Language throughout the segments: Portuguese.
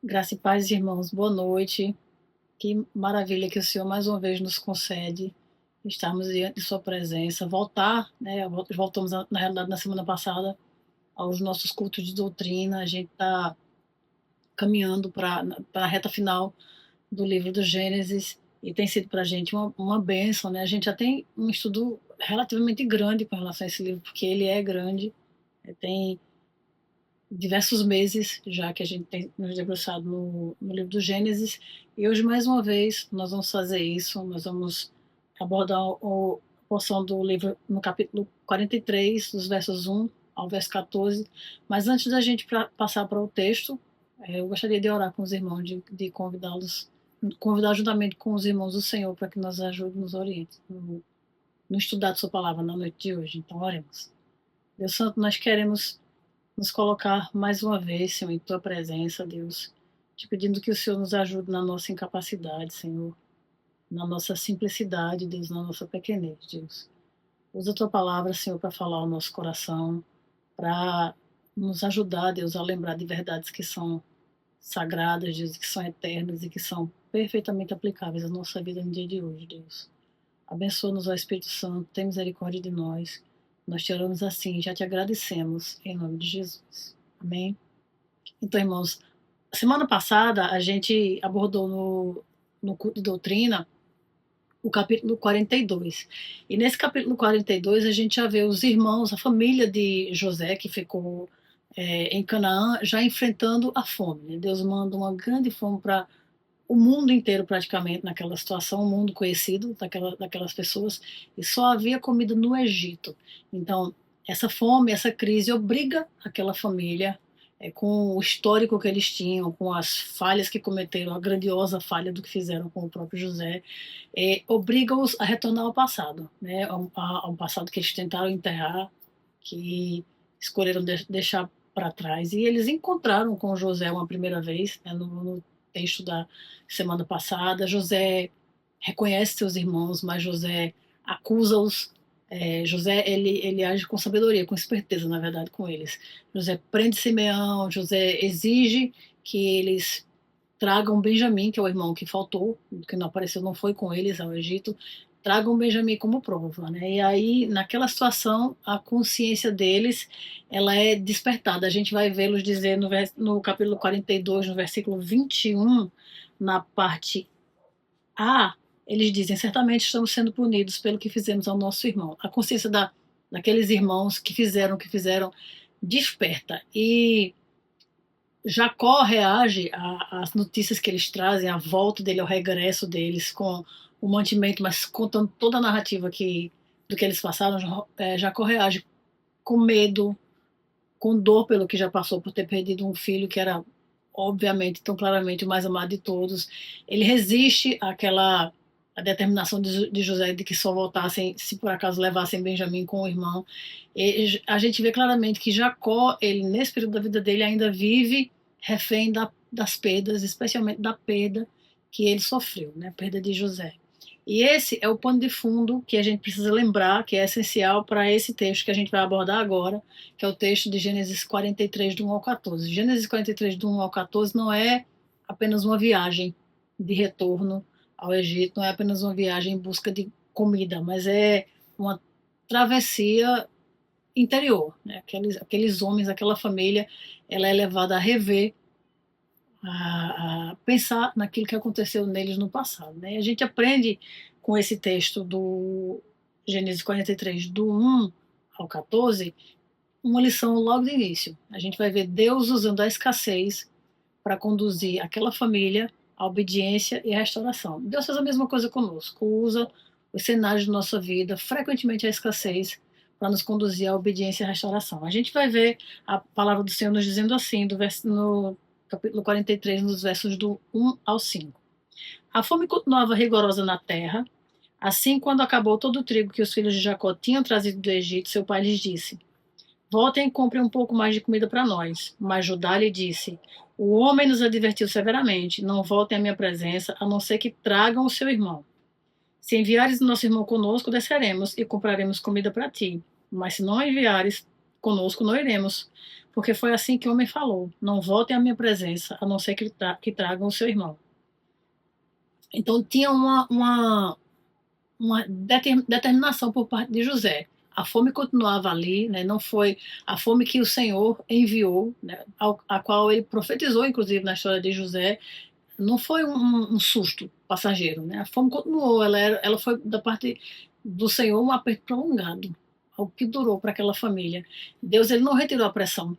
Graça e paz, irmãos, boa noite. Que maravilha que o Senhor mais uma vez nos concede estarmos diante de Sua presença, voltar, né? Voltamos, na realidade, na semana passada, aos nossos cultos de doutrina. A gente está caminhando para a reta final do livro do Gênesis e tem sido para a gente uma bênção, né? A gente já tem um estudo relativamente grande com relação a esse livro, porque ele é grande, tem diversos meses já que a gente tem nos debruçado no livro do Gênesis, e hoje, mais uma vez, nós vamos fazer isso. Nós vamos abordar a porção do livro no capítulo 43, dos versos 1 ao verso 14, mas antes da gente passar para o texto, eu gostaria de orar com os irmãos, de convidá-los, convidar juntamente com os irmãos do Senhor para que nos ajude, nos oriente no estudar de sua palavra na noite de hoje. Então, oremos. Deus Santo, nós queremos nos colocar mais uma vez, Senhor, em Tua presença, Deus, te pedindo que o Senhor nos ajude na nossa incapacidade, Senhor, na nossa simplicidade, Deus, na nossa pequenez, Deus. Usa a Tua palavra, Senhor, para falar ao nosso coração, para nos ajudar, Deus, a lembrar de verdades que são sagradas, Deus, que são eternas e que são perfeitamente aplicáveis à nossa vida no dia de hoje, Deus. Abençoa-nos, ó Espírito Santo, tem misericórdia de nós. Nós te oramos assim, já te agradecemos, em nome de Jesus. Amém? Então, irmãos, semana passada a gente abordou no culto de doutrina o capítulo 42. E nesse capítulo 42 a gente já vê os irmãos, a família de José, que ficou em Canaã, já enfrentando a fome, né? Deus manda uma grande fome para o mundo inteiro praticamente naquela situação, o mundo conhecido daquelas pessoas, e só havia comida no Egito. Então, essa fome, essa crise obriga aquela família, com o histórico que eles tinham, com as falhas que cometeram, a grandiosa falha do que fizeram com o próprio José, obriga-os a retornar ao passado, né, ao passado que eles tentaram enterrar, que escolheram deixar para trás. E eles encontraram com José uma primeira vez, né, no texto da semana passada. José reconhece seus irmãos, mas José acusa-os. José ele age com sabedoria, com esperteza, na verdade, com eles. José prende Simeão, José exige que eles tragam Benjamim, que é o irmão que faltou, que não apareceu, não foi com eles ao Egito, tragam Benjamim como prova, né? E aí, naquela situação, a consciência deles, ela é despertada. A gente vai vê-los dizer no capítulo 42, no versículo 21, na parte A, eles dizem: certamente estamos sendo punidos pelo que fizemos ao nosso irmão. A consciência daqueles irmãos que fizeram, desperta. E Jacó reage às notícias que eles trazem, à volta dele, ao regresso deles, com o mantimento, mas contando toda a narrativa do que eles passaram. Jacó reage com medo, com dor pelo que já passou, por ter perdido um filho que era, obviamente, tão claramente o mais amado de todos. Ele resiste a determinação de José de que só voltassem se por acaso levassem Benjamim com o irmão. E a gente vê claramente que Jacó, ele nesse período da vida dele ainda vive refém das perdas, especialmente da perda que ele sofreu, né? A perda de José. E esse é o pano de fundo que a gente precisa lembrar, que é essencial para esse texto que a gente vai abordar agora, que é o texto de Gênesis 43, do 1 ao 14. Gênesis 43, do 1 ao 14 não é apenas uma viagem de retorno ao Egito, não é apenas uma viagem em busca de comida, mas é uma travessia interior, né? Aqueles homens, aquela família, ela é levada a rever, a pensar naquilo que aconteceu neles no passado, né? E a gente aprende com esse texto do Gênesis 43, do 1 ao 14, uma lição logo de início. A gente vai ver Deus usando a escassez para conduzir aquela família à obediência e à restauração. Deus faz a mesma coisa conosco, usa os cenários da nossa vida, frequentemente a escassez, para nos conduzir à obediência e à restauração. A gente vai ver a palavra do Senhor nos dizendo assim, no capítulo 43, nos versos do 1 ao 5. A fome continuava rigorosa na terra. Assim, quando acabou todo o trigo que os filhos de Jacó tinham trazido do Egito, seu pai lhes disse: voltem e comprem um pouco mais de comida para nós. Mas Judá lhe disse: o homem nos advertiu severamente: não voltem à minha presença, a não ser que tragam o seu irmão. Se enviares o nosso irmão conosco, desceremos e compraremos comida para ti. Mas se não enviares conosco, não iremos. Porque foi assim que o homem falou: não voltem à minha presença, a não ser que tragam o seu irmão. Então tinha uma determinação por parte de José. A fome continuava ali, né? Não foi a fome que o Senhor enviou, né? A qual ele profetizou, inclusive, na história de José. Não foi um susto passageiro, né? A fome continuou, ela foi da parte do Senhor um aperto prolongado, algo que durou para aquela família. Deus ele não retirou a pressão,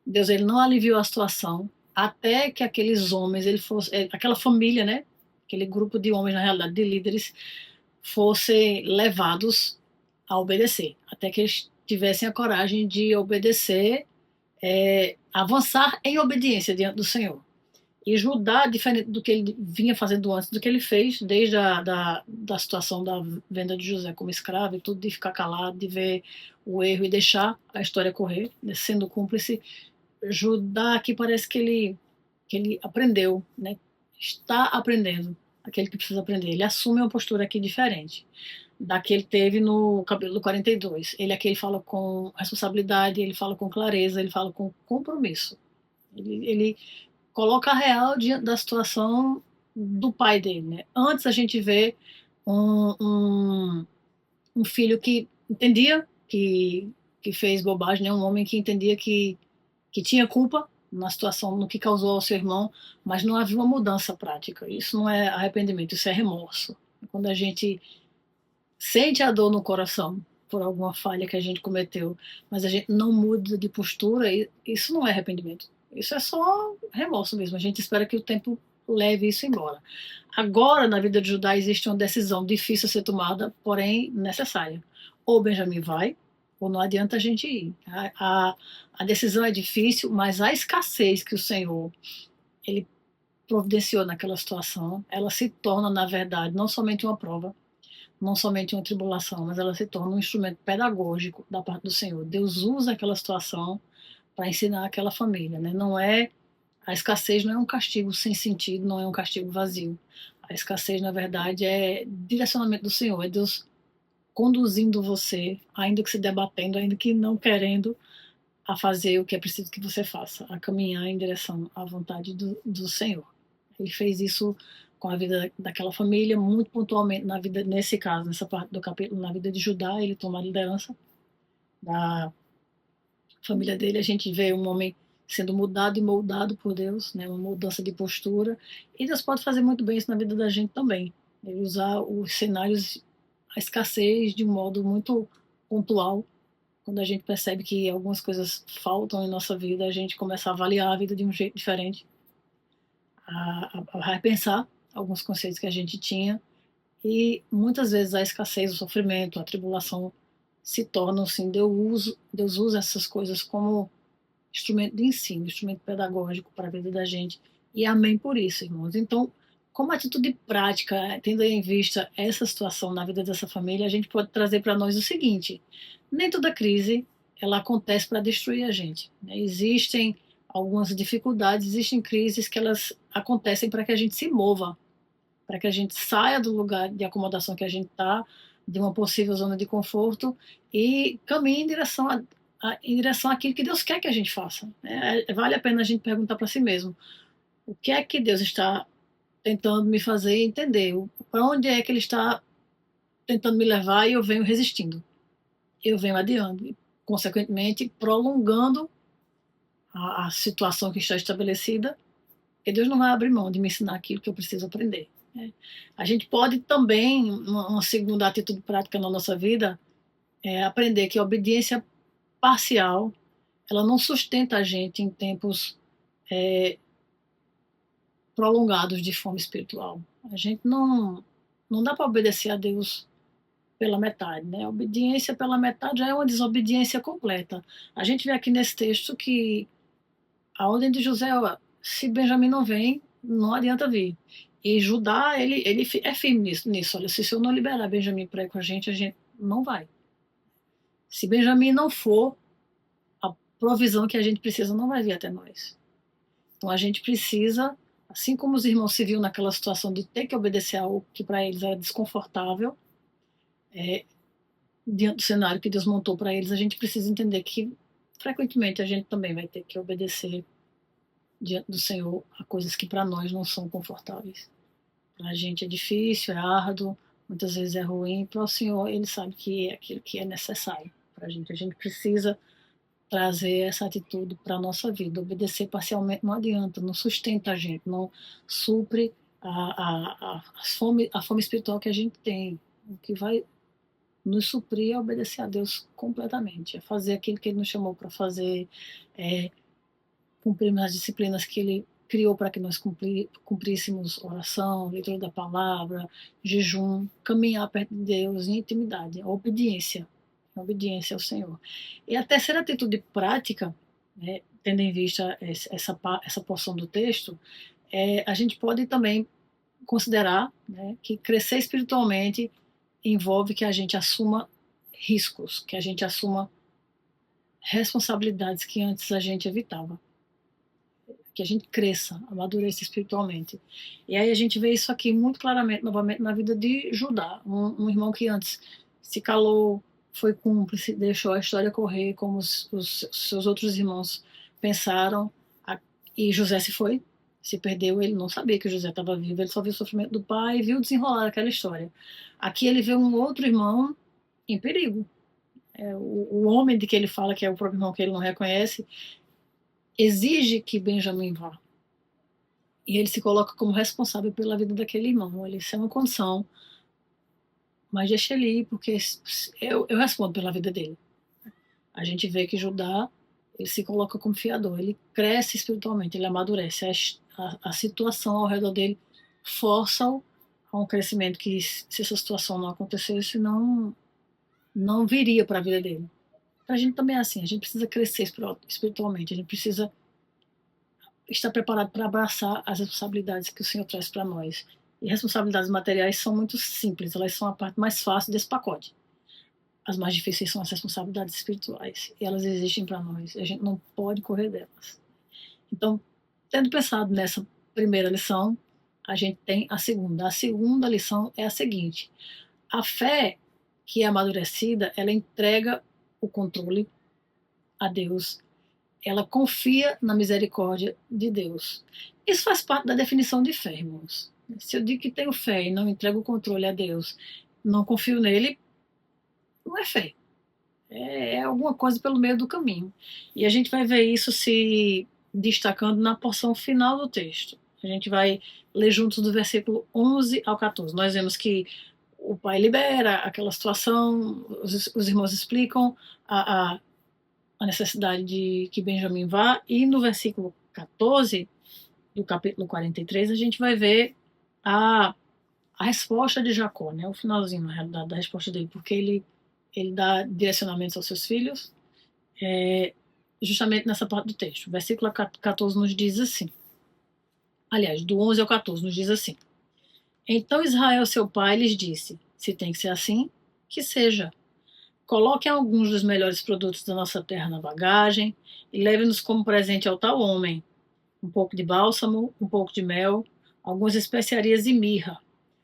Deus ele não aliviou a situação, até que aqueles homens, aquela família, né? Aquele grupo de homens, na realidade, de líderes, fossem levados a obedecer, até que eles tivessem a coragem de obedecer, avançar em obediência diante do Senhor. E Judá, diferente do que ele vinha fazendo antes, do que ele fez desde da situação da venda de José como escravo e tudo, de ficar calado, de ver o erro e deixar a história correr, né, sendo cúmplice, Judá aqui parece que ele aprendeu, né, está aprendendo aquele que precisa aprender. Ele assume uma postura aqui diferente da que ele teve no capítulo 42. Ele aqui ele fala com responsabilidade, ele fala com clareza, ele fala com compromisso. Ele coloca a real diante da situação do pai dele, né? Antes a gente vê um, um, um filho que entendia que fez bobagem, né? Um homem que entendia que tinha culpa na situação, no que causou ao seu irmão, mas não havia uma mudança prática. Isso não é arrependimento, isso é remorso. Quando a gente sente a dor no coração por alguma falha que a gente cometeu, mas a gente não muda de postura, isso não é arrependimento. Isso é só remorso mesmo. A gente espera que o tempo leve isso embora. Agora, na vida de Judá, existe uma decisão difícil a ser tomada, porém necessária. Ou Benjamim vai, ou não adianta a gente ir. A decisão é difícil, mas a escassez que o Senhor ele providenciou naquela situação, ela se torna, na verdade, não somente uma prova, não somente uma tribulação, mas ela se torna um instrumento pedagógico da parte do Senhor. Deus usa aquela situação para ensinar aquela família, né? Não é a escassez não é um castigo sem sentido, não é um castigo vazio. A escassez, na verdade, é direcionamento do Senhor, é Deus conduzindo você, ainda que se debatendo, ainda que não querendo, a fazer o que é preciso que você faça, a caminhar em direção à vontade do Senhor. Ele fez isso com a vida daquela família, muito pontualmente na vida, nesse caso, nessa parte do capítulo, na vida de Judá, ele toma a liderança da família dele. A gente vê um homem sendo mudado e moldado por Deus, né, uma mudança de postura, e Deus pode fazer muito bem isso na vida da gente também. Ele usar os cenários, a escassez de um modo muito pontual. Quando a gente percebe que algumas coisas faltam em nossa vida, a gente começa a avaliar a vida de um jeito diferente, a repensar alguns conceitos que a gente tinha, e muitas vezes a escassez, o sofrimento, a tribulação se tornam, assim, Deus usa essas coisas como instrumento de ensino, instrumento pedagógico para a vida da gente, e amém por isso, irmãos. Então, como atitude prática, tendo em vista essa situação na vida dessa família, a gente pode trazer para nós o seguinte: nem toda crise ela acontece para destruir a gente, né? Existem algumas dificuldades, existem crises que elas acontecem para que a gente se mova, para que a gente saia do lugar de acomodação que a gente está, de uma possível zona de conforto, e caminhe em direção àquilo que Deus quer que a gente faça, né? Vale a pena a gente perguntar para si mesmo: o que é que Deus está tentando me fazer entender? Para onde é que Ele está tentando me levar e eu venho resistindo? Eu venho adiando, e, consequentemente, prolongando a situação que está estabelecida, porque Deus não vai abrir mão de me ensinar aquilo que eu preciso aprender, né? A gente pode também, uma segunda atitude prática na nossa vida, é aprender que a obediência parcial ela não sustenta a gente em tempos prolongados de fome espiritual. A gente não dá para obedecer a Deus pela metade, né? A obediência pela metade já é uma desobediência completa. A gente vê aqui nesse texto que a ordem de José, ó, se Benjamim não vem, não adianta vir. E Judá, ele é firme nisso. Olha, se o Senhor não liberar Benjamim para ir com a gente não vai. Se Benjamim não for, a provisão que a gente precisa não vai vir até nós. Então a gente precisa Assim como os irmãos se viam naquela situação de ter que obedecer a algo que para eles era desconfortável, diante do cenário que Deus montou para eles, a gente precisa entender que frequentemente a gente também vai ter que obedecer diante do Senhor a coisas que para nós não são confortáveis. Para a gente é difícil, é árduo, muitas vezes é ruim. Para o Senhor, Ele sabe que é aquilo que é necessário para a gente. A gente precisa trazer essa atitude para a nossa vida. Obedecer parcialmente não adianta, não sustenta a gente, não supre a fome espiritual que a gente tem. O que vai nos suprir é obedecer a Deus completamente, é fazer aquilo que Ele nos chamou para fazer, é cumprirmos as disciplinas que Ele criou para que nós cumpríssemos oração, leitura da palavra, jejum, caminhar perto de Deus em intimidade, a obediência ao Senhor. E a terceira atitude prática, né, tendo em vista essa porção do texto, a gente pode também considerar, né, que crescer espiritualmente envolve que a gente assuma riscos, que a gente assuma responsabilidades que antes a gente evitava, que a gente cresça, amadureça espiritualmente. E aí a gente vê isso aqui muito claramente, novamente, na vida de Judá, um irmão que antes se calou, foi cúmplice, deixou a história correr como os seus outros irmãos pensaram, e José se perdeu, ele não sabia que José estava vivo, ele só viu o sofrimento do pai e viu desenrolar aquela história. Aqui ele vê um outro irmão em perigo. O homem de que ele fala que é o próprio irmão que ele não reconhece, exige que Benjamim vá. E ele se coloca como responsável pela vida daquele irmão. Ele é uma condição, mas deixa ele ir, porque eu respondo pela vida dele. A gente vê que Judá, ele se coloca como fiador, ele cresce espiritualmente, ele amadurece. A situação ao redor dele força-o a um crescimento que, se essa situação não acontecesse, não viria para a vida dele. A gente também é assim, a gente precisa crescer espiritualmente, a gente precisa estar preparado para abraçar as responsabilidades que o Senhor traz para nós. E responsabilidades materiais são muito simples, elas são a parte mais fácil desse pacote. As mais difíceis são as responsabilidades espirituais, e elas existem para nós, e a gente não pode correr delas. Então, tendo pensado nessa primeira lição, a gente tem a segunda. A segunda lição é a seguinte: a fé que é amadurecida, ela entrega o controle a Deus, ela confia na misericórdia de Deus. Isso faz parte da definição de fé, irmãos. Se eu digo que tenho fé e não entrego o controle a Deus, não confio nele, não é fé. É alguma coisa pelo meio do caminho. E a gente vai ver isso se destacando na porção final do texto. A gente vai ler juntos do versículo 11 ao 14. Nós vemos que o pai libera aquela situação, os irmãos explicam a necessidade de que Benjamim vá, e no versículo 14 do capítulo 43 a gente vai ver a resposta de Jacó, né? O finalzinho, na realidade, da resposta dele, porque ele dá direcionamentos aos seus filhos, justamente nessa parte do texto. O versículo 14 nos diz assim, aliás, do 11 ao 14 nos diz assim: Então Israel, seu pai, lhes disse: Se tem que ser assim, que seja. Coloquem alguns dos melhores produtos da nossa terra na bagagem e leve-nos como presente ao tal homem um pouco de bálsamo, um pouco de mel, algumas especiarias e mirra,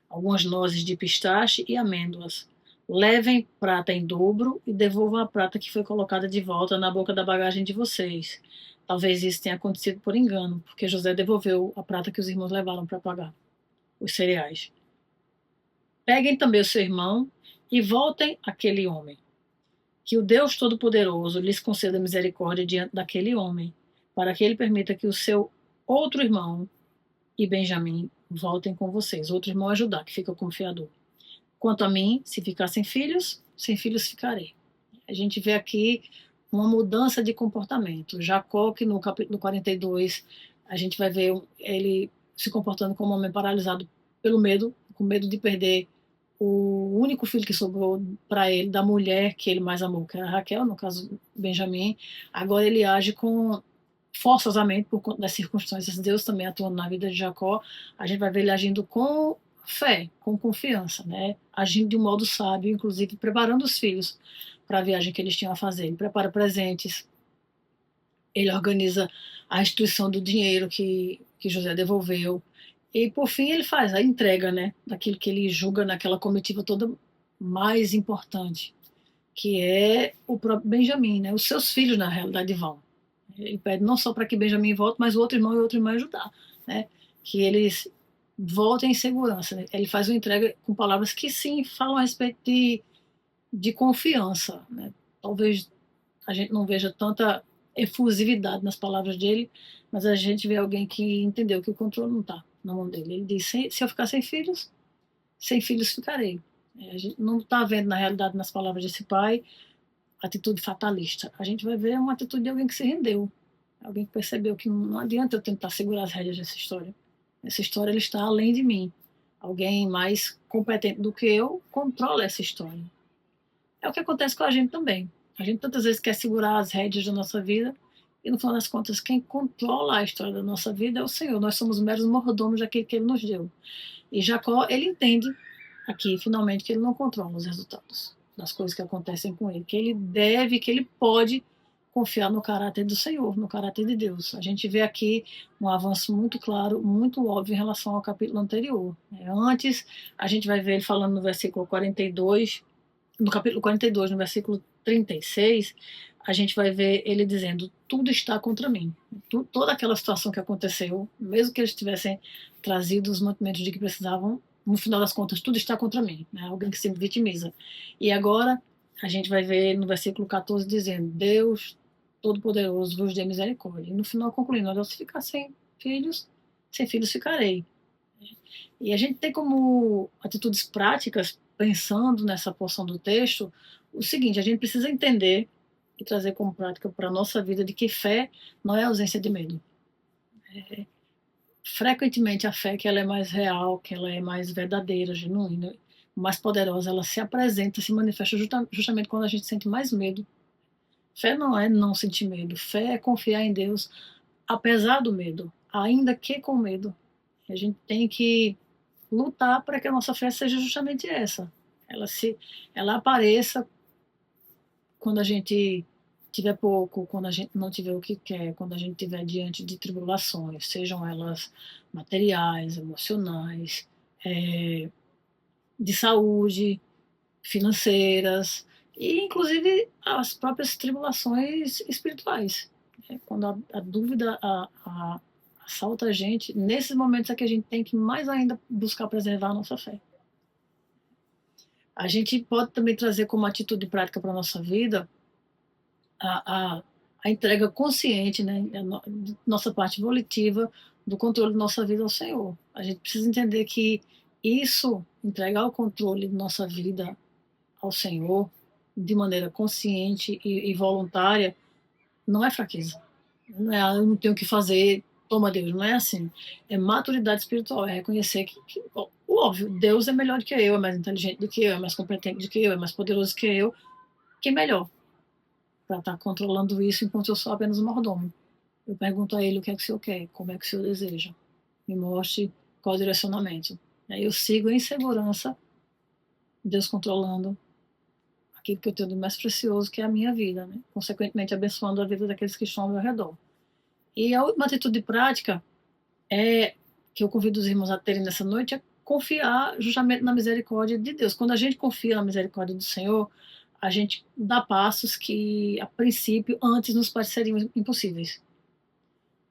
algumas nozes de pistache e amêndoas. Levem prata em dobro e devolvam a prata que foi colocada de volta na boca da bagagem de vocês. Talvez isso tenha acontecido por engano, porque José devolveu a prata que os irmãos levaram para pagar os cereais. Peguem também o seu irmão e voltem àquele homem. Que o Deus Todo-Poderoso lhes conceda misericórdia diante daquele homem, para que ele permita que o seu outro irmão e Benjamim voltem com vocês. Outro irmão é Judá, que fica como fiador. Quanto a mim, se ficar sem filhos ficarei. A gente vê aqui uma mudança de comportamento. Jacó, que no capítulo 42, a gente vai ver ele se comportando como um homem paralisado pelo medo, com medo de perder o único filho que sobrou para ele, da mulher que ele mais amou, que era Raquel, no caso Benjamim. Agora ele age forçosamente por conta das circunstâncias. Deus também atuando na vida de Jacó. A gente vai ver ele agindo com fé, com confiança, né? Agindo de um modo sábio, inclusive preparando os filhos para a viagem que eles tinham a fazer. Ele prepara presentes, ele organiza a restituição do dinheiro que que José devolveu. E, por fim, ele faz a entrega, né, daquilo que ele julga naquela comitiva toda mais importante, que é o próprio Benjamim, né? Os seus filhos, na realidade, vão. Ele pede não só para que Benjamim volte, mas o outro irmão e o outro irmão ajudar, né? Que eles voltem em segurança, né? Ele faz uma entrega com palavras que, sim, falam a respeito de confiança, né? Talvez a gente não veja tanta efusividade nas palavras dele, mas a gente vê alguém que entendeu que o controle não está na mão dele. Ele diz: se eu ficar sem filhos ficarei. A gente não está vendo, na realidade, nas palavras desse pai, atitude fatalista. A gente vai ver uma atitude de alguém que se rendeu, alguém que percebeu que não adianta eu tentar segurar as rédeas dessa história. Essa história ela está além de mim. Alguém mais competente do que eu controla essa história. É o que acontece com a gente também. A gente tantas vezes quer segurar as rédeas da nossa vida e, no final das contas, quem controla a história da nossa vida é o Senhor. Nós somos meros mordomos daquilo que Ele nos deu. E Jacó, ele entende aqui, finalmente, que ele não controla os resultados das coisas que acontecem com ele, que ele deve, que ele pode confiar no caráter do Senhor, no caráter de Deus. A gente vê aqui um avanço muito claro, muito óbvio em relação ao capítulo anterior. Antes, a gente vai ver ele falando no versículo 42, no capítulo 42, no versículo 36, a gente vai ver ele dizendo: tudo está contra mim. Toda aquela situação que aconteceu, mesmo que eles tivessem trazido os mantimentos de que precisavam, no final das contas, tudo está contra mim. Né? Alguém que se vitimiza. E agora, a gente vai ver no versículo 14 dizendo: Deus Todo-Poderoso vos dê misericórdia. E no final, concluindo: olha, se ficar sem filhos ficarei. E a gente tem como atitudes práticas, pensando nessa porção do texto, o seguinte: a gente precisa entender e trazer como prática para a nossa vida de que fé não é ausência de medo. Frequentemente a fé que ela é mais real, que ela é mais verdadeira, genuína, mais poderosa, ela se apresenta, se manifesta justamente quando a gente sente mais medo. Fé não é não sentir medo, fé é confiar em Deus apesar do medo, ainda que com medo. A gente tem que lutar para que a nossa fé seja justamente essa. Ela apareça quando a gente tiver pouco, quando a gente não tiver o que quer, quando a gente estiver diante de tribulações, sejam elas materiais, emocionais, de saúde, financeiras e inclusive as próprias tribulações espirituais. Quando a dúvida assalta a gente, nesses momentos é que a gente tem que mais ainda buscar preservar a nossa fé. A gente pode também trazer como atitude prática para a nossa vida a entrega consciente, né, nossa parte volitiva do controle da nossa vida ao Senhor. A gente precisa entender que isso, entregar o controle da nossa vida ao Senhor de maneira consciente e voluntária, não é fraqueza. Não é, eu não tenho o que fazer, toma Deus, não é assim. É maturidade espiritual, é reconhecer que o óbvio, Deus é melhor do que eu, é mais inteligente do que eu, é mais competente do que eu, é mais poderoso do que eu, que é melhor para estar controlando isso enquanto eu sou apenas um mordomo. Eu pergunto a ele o que é que o senhor quer, como é que o senhor deseja, me mostre qual o direcionamento. Aí eu sigo em segurança, Deus controlando aquilo que eu tenho de mais precioso, que é a minha vida, né? Consequentemente abençoando a vida daqueles que estão ao meu redor. E a última atitude prática que eu convido os irmãos a terem nessa noite é confiar justamente na misericórdia de Deus. Quando a gente confia na misericórdia do Senhor, a gente dá passos que, a princípio, antes nos pareceriam impossíveis.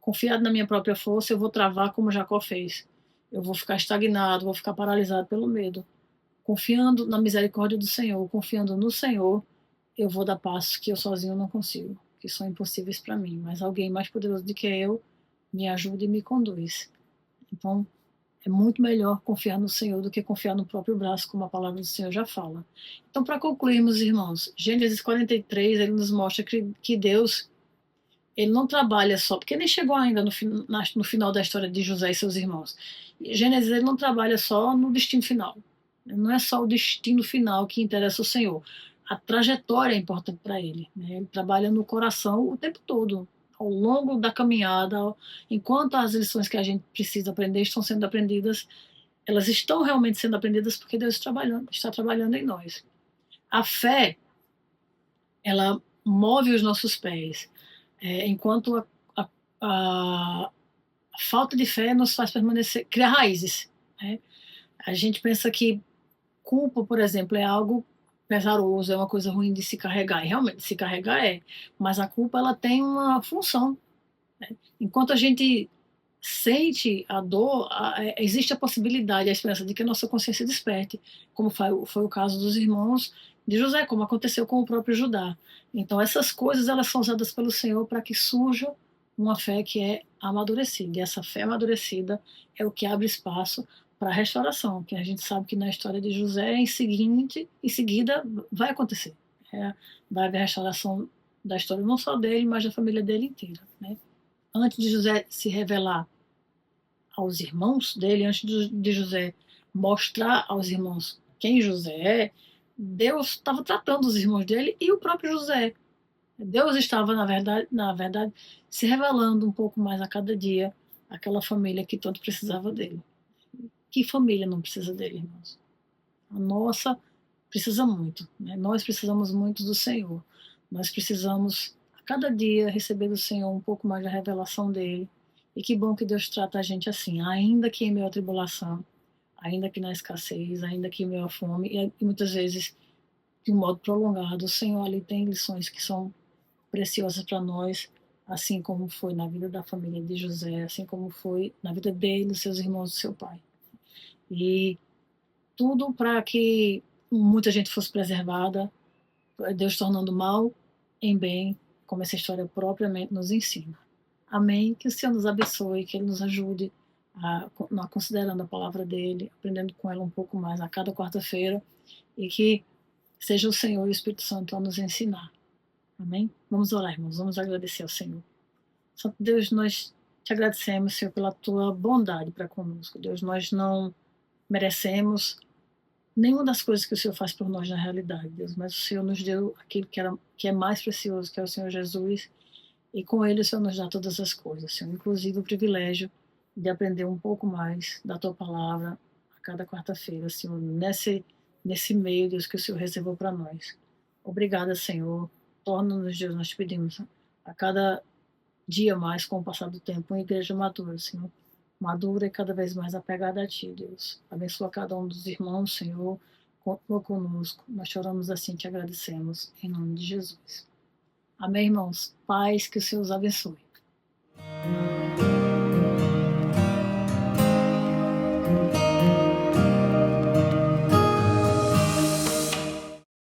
Confiado na minha própria força, eu vou travar como Jacó fez. Eu vou ficar estagnado, vou ficar paralisado pelo medo. Confiando na misericórdia do Senhor, confiando no Senhor, eu vou dar passos que eu sozinho não consigo, que são impossíveis para mim. Mas alguém mais poderoso do que eu me ajuda e me conduz. Então, é muito melhor confiar no Senhor do que confiar no próprio braço, como a palavra do Senhor já fala. Então, para concluirmos, irmãos, Gênesis 43, ele nos mostra que Deus, ele não trabalha só, porque nem chegou ainda no final da história de José e seus irmãos. Gênesis, ele não trabalha só no destino final. Não é só o destino final que interessa ao Senhor. A trajetória é importante para ele. Né? Ele trabalha no coração o tempo todo, ao longo da caminhada, enquanto as lições que a gente precisa aprender estão sendo aprendidas, elas estão realmente sendo aprendidas porque Deus está trabalhando em nós. A fé, ela move os nossos pés, enquanto a A falta de fé nos faz permanecer, criar raízes, né? A gente pensa que culpa, por exemplo, é algo pesaroso, é uma coisa ruim de se carregar. E realmente, se carregar é. Mas a culpa, ela tem uma função. Enquanto a gente sente a dor, existe a possibilidade, a esperança de que a nossa consciência desperte, como foi o caso dos irmãos de José, como aconteceu com o próprio Judá. Então, essas coisas elas são usadas pelo Senhor para que surja uma fé que é amadurecida. E essa fé amadurecida é o que abre espaço para a restauração, que a gente sabe que na história de José, em seguida, vai acontecer. Vai haver a restauração da história não só dele, mas da família dele inteira, né? Antes de José se revelar aos irmãos dele, antes de José mostrar aos irmãos quem José é, Deus estava tratando os irmãos dele e o próprio José. Deus estava, na verdade, se revelando um pouco mais a cada dia àquela família que tanto precisava dele. Que família não precisa dele, irmãos? A nossa precisa muito, né? Nós precisamos muito do Senhor. Nós precisamos, a cada dia, receber do Senhor um pouco mais da revelação dele. E que bom que Deus trata a gente assim, ainda que em meio à tribulação, ainda que na escassez, ainda que em meio à fome, e muitas vezes de um modo prolongado. O Senhor ali tem lições que são preciosas para nós, assim como foi na vida da família de José, assim como foi na vida dele, dos seus irmãos, do seu pai. E tudo para que muita gente fosse preservada, Deus tornando mal em bem, como essa história propriamente nos ensina. Amém. Que o Senhor nos abençoe, que Ele nos ajude a continuar considerando a palavra dele, aprendendo com ela um pouco mais a cada quarta-feira, e que seja o Senhor e o Espírito Santo a nos ensinar. Amém? Vamos orar, irmãos, vamos agradecer ao Senhor. Santo Deus, nós te agradecemos, Senhor, pela tua bondade para conosco. Deus, nós não merecemos nenhuma das coisas que o Senhor faz por nós na realidade, Deus, mas o Senhor nos deu aquilo que é mais precioso, que é o Senhor Jesus, e com ele o Senhor nos dá todas as coisas, Senhor, inclusive o privilégio de aprender um pouco mais da tua palavra a cada quarta-feira, Senhor, nesse meio, Deus, que o Senhor reservou para nós. Obrigada, Senhor. Torna-nos, Deus, nós te pedimos, a cada dia mais, com o passar do tempo, uma igreja madura, Senhor. Madura e cada vez mais apegada a Ti, Deus. Abençoa cada um dos irmãos, Senhor. Continua conosco. Nós choramos assim, te agradecemos. Em nome de Jesus. Amém, irmãos. Paz, que o Senhor os abençoe.